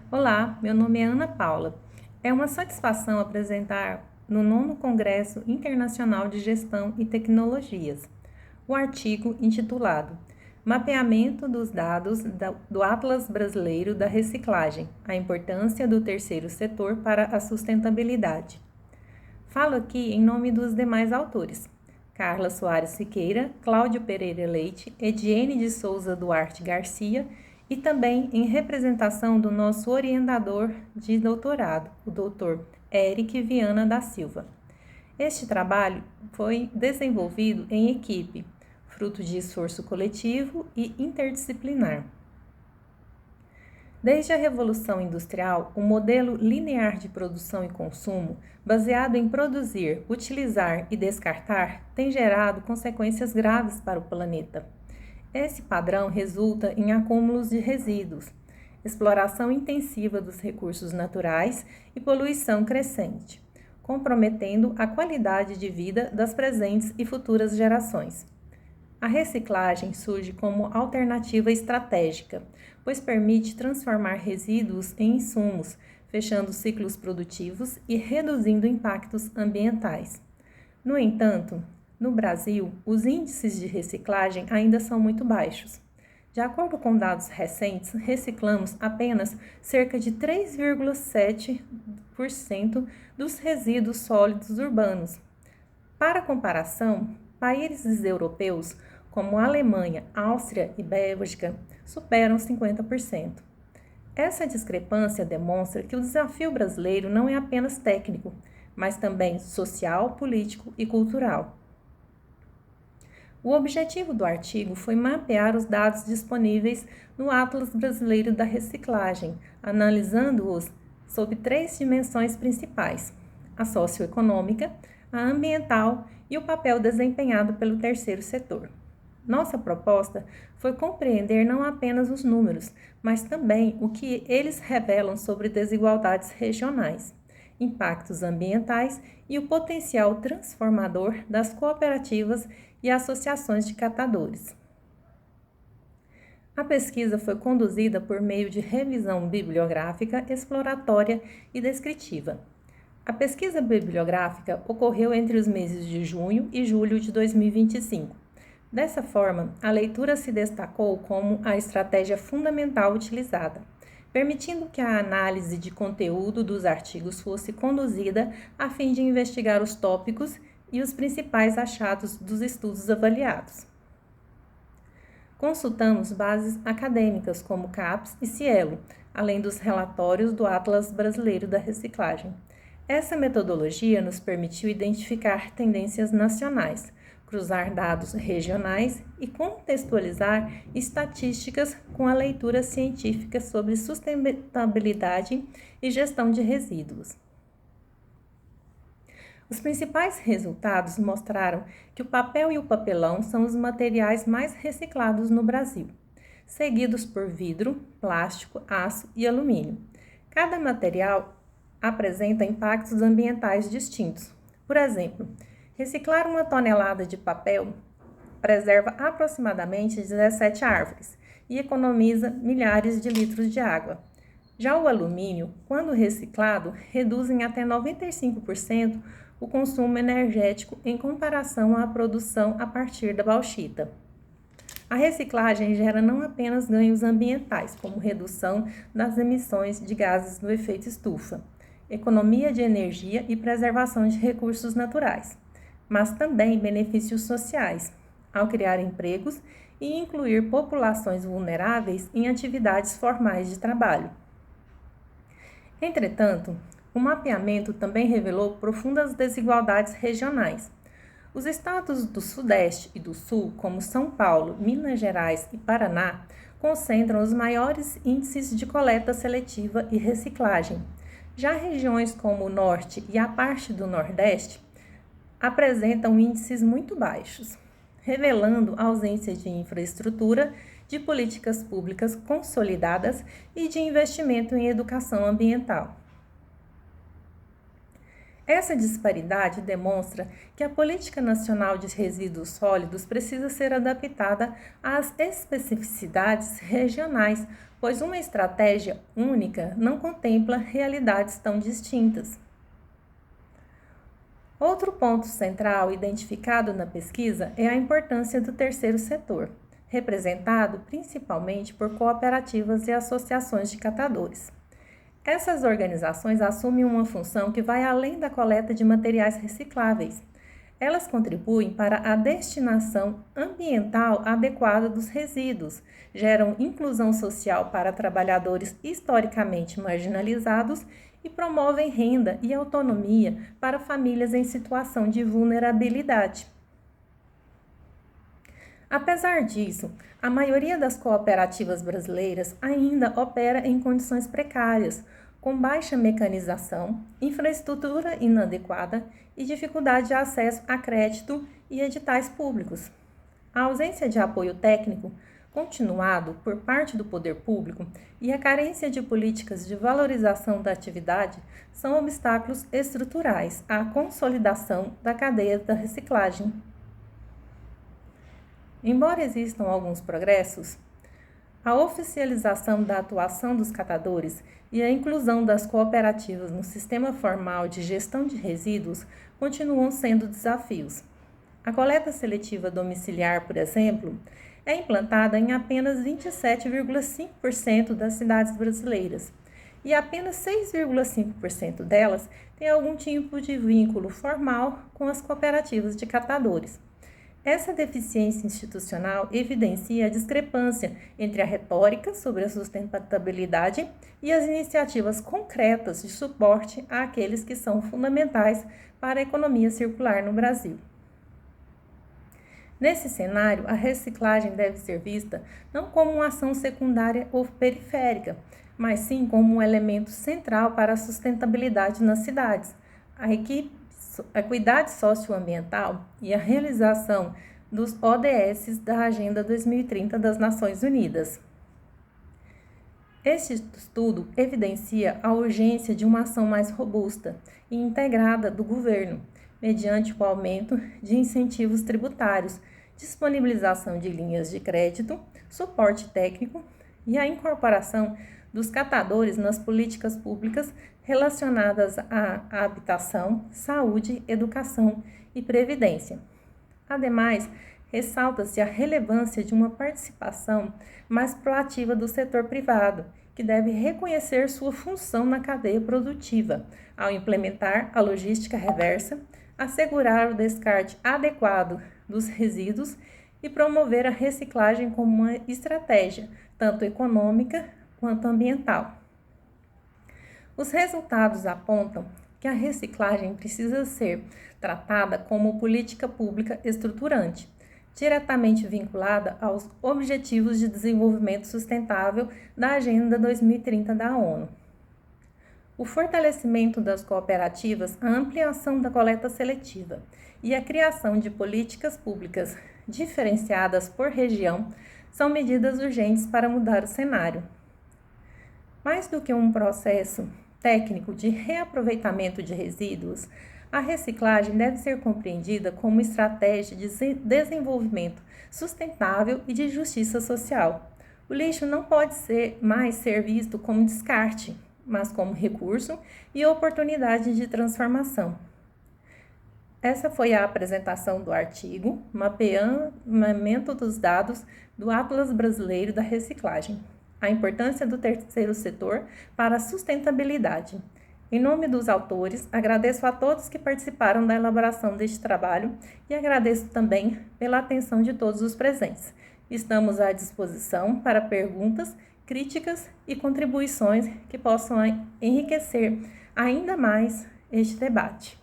Olá, meu nome é Ana Paula. É uma satisfação apresentar no 9º Congresso Internacional de Gestão e Tecnologias o artigo intitulado Mapeamento dos dados do Atlas Brasileiro da Reciclagem, a importância do terceiro setor para a sustentabilidade. Falo aqui em nome dos demais autores: Carla Soares Siqueira, Cláudio Pereira Leite, Ediene de Souza Duarte Garcia e também em representação do nosso orientador de doutorado, o Dr. Eric Viana da Silva. Este trabalho foi desenvolvido em equipe, fruto de esforço coletivo e interdisciplinar. Desde a Revolução Industrial, o modelo linear de produção e consumo, baseado em produzir, utilizar e descartar, tem gerado consequências graves para o planeta. Esse padrão resulta em acúmulos de resíduos, exploração intensiva dos recursos naturais e poluição crescente, comprometendo a qualidade de vida das presentes e futuras gerações. A reciclagem surge como alternativa estratégica, pois permite transformar resíduos em insumos, fechando ciclos produtivos e reduzindo impactos ambientais. No entanto, no Brasil, os índices de reciclagem ainda são muito baixos. De acordo com dados recentes, reciclamos apenas cerca de 3,7% dos resíduos sólidos urbanos. Para comparação, países europeus como Alemanha, Áustria e Bélgica superam 50%. Essa discrepância demonstra que o desafio brasileiro não é apenas técnico, mas também social, político e cultural. O objetivo do artigo foi mapear os dados disponíveis no Atlas Brasileiro da Reciclagem, analisando-os sob 3 dimensões principais: a socioeconômica, a ambiental e o papel desempenhado pelo terceiro setor. Nossa proposta foi compreender não apenas os números, mas também o que eles revelam sobre desigualdades regionais, impactos ambientais e o potencial transformador das cooperativas e associações de catadores. A pesquisa foi conduzida por meio de revisão bibliográfica, exploratória e descritiva. A pesquisa bibliográfica ocorreu entre os meses de junho e julho de 2025. Dessa forma, a leitura se destacou como a estratégia fundamental utilizada, permitindo que a análise de conteúdo dos artigos fosse conduzida a fim de investigar os tópicos e os principais achados dos estudos avaliados. Consultamos bases acadêmicas como CAPES e Cielo, além dos relatórios do Atlas Brasileiro da Reciclagem. Essa metodologia nos permitiu identificar tendências nacionais, cruzar dados regionais e contextualizar estatísticas com a leitura científica sobre sustentabilidade e gestão de resíduos. Os principais resultados mostraram que o papel e o papelão são os materiais mais reciclados no Brasil, seguidos por vidro, plástico, aço e alumínio. Cada material apresenta impactos ambientais distintos. Por exemplo, reciclar 1 tonelada de papel preserva aproximadamente 17 árvores e economiza milhares de litros de água. Já o alumínio, quando reciclado, reduz em até 95% o consumo energético em comparação à produção a partir da bauxita. A reciclagem gera não apenas ganhos ambientais, como redução das emissões de gases do efeito estufa, economia de energia e preservação de recursos naturais, mas também benefícios sociais, ao criar empregos e incluir populações vulneráveis em atividades formais de trabalho. Entretanto, o mapeamento também revelou profundas desigualdades regionais. Os estados do Sudeste e do Sul, como São Paulo, Minas Gerais e Paraná, concentram os maiores índices de coleta seletiva e reciclagem. Já regiões como o Norte e a parte do Nordeste apresentam índices muito baixos, revelando a ausência de infraestrutura, de políticas públicas consolidadas e de investimento em educação ambiental. Essa disparidade demonstra que a Política Nacional de Resíduos Sólidos precisa ser adaptada às especificidades regionais, pois uma estratégia única não contempla realidades tão distintas. Outro ponto central identificado na pesquisa é a importância do terceiro setor, representado principalmente por cooperativas e associações de catadores. Essas organizações assumem uma função que vai além da coleta de materiais recicláveis. Elas contribuem para a destinação ambiental adequada dos resíduos, geram inclusão social para trabalhadores historicamente marginalizados e promovem renda e autonomia para famílias em situação de vulnerabilidade. Apesar disso, a maioria das cooperativas brasileiras ainda opera em condições precárias, com baixa mecanização, infraestrutura inadequada e dificuldade de acesso a crédito e editais públicos. A ausência de apoio técnico continuado por parte do poder público e a carência de políticas de valorização da atividade são obstáculos estruturais à consolidação da cadeia da reciclagem. Embora existam alguns progressos, a oficialização da atuação dos catadores e a inclusão das cooperativas no sistema formal de gestão de resíduos continuam sendo desafios. A coleta seletiva domiciliar, por exemplo, é implantada em apenas 27,5% das cidades brasileiras e apenas 6,5% delas têm algum tipo de vínculo formal com as cooperativas de catadores. Essa deficiência institucional evidencia a discrepância entre a retórica sobre a sustentabilidade e as iniciativas concretas de suporte àqueles que são fundamentais para a economia circular no Brasil. Nesse cenário, a reciclagem deve ser vista não como uma ação secundária ou periférica, mas sim como um elemento central para a sustentabilidade nas cidades. A equidade socioambiental e a realização dos ODS da Agenda 2030 das Nações Unidas. Este estudo evidencia a urgência de uma ação mais robusta e integrada do governo, mediante o aumento de incentivos tributários, disponibilização de linhas de crédito, suporte técnico e a incorporação dos catadores nas políticas públicas relacionadas à habitação, saúde, educação e previdência. Ademais, ressalta-se a relevância de uma participação mais proativa do setor privado, que deve reconhecer sua função na cadeia produtiva, ao implementar a logística reversa, assegurar o descarte adequado dos resíduos e promover a reciclagem como uma estratégia, tanto econômica quanto ambiental. Os resultados apontam que a reciclagem precisa ser tratada como política pública estruturante, diretamente vinculada aos Objetivos de Desenvolvimento Sustentável da Agenda 2030 da ONU. O fortalecimento das cooperativas, a ampliação da coleta seletiva e a criação de políticas públicas diferenciadas por região são medidas urgentes para mudar o cenário. Mais do que um processo técnico de reaproveitamento de resíduos, a reciclagem deve ser compreendida como estratégia de desenvolvimento sustentável e de justiça social. O lixo não pode mais ser visto como descarte, mas como recurso e oportunidade de transformação. Essa foi a apresentação do artigo Mapeamento dos Dados do Atlas Brasileiro da Reciclagem. A importância do terceiro setor para a sustentabilidade. Em nome dos autores, agradeço a todos que participaram da elaboração deste trabalho e agradeço também pela atenção de todos os presentes. Estamos à disposição para perguntas, críticas e contribuições que possam enriquecer ainda mais este debate.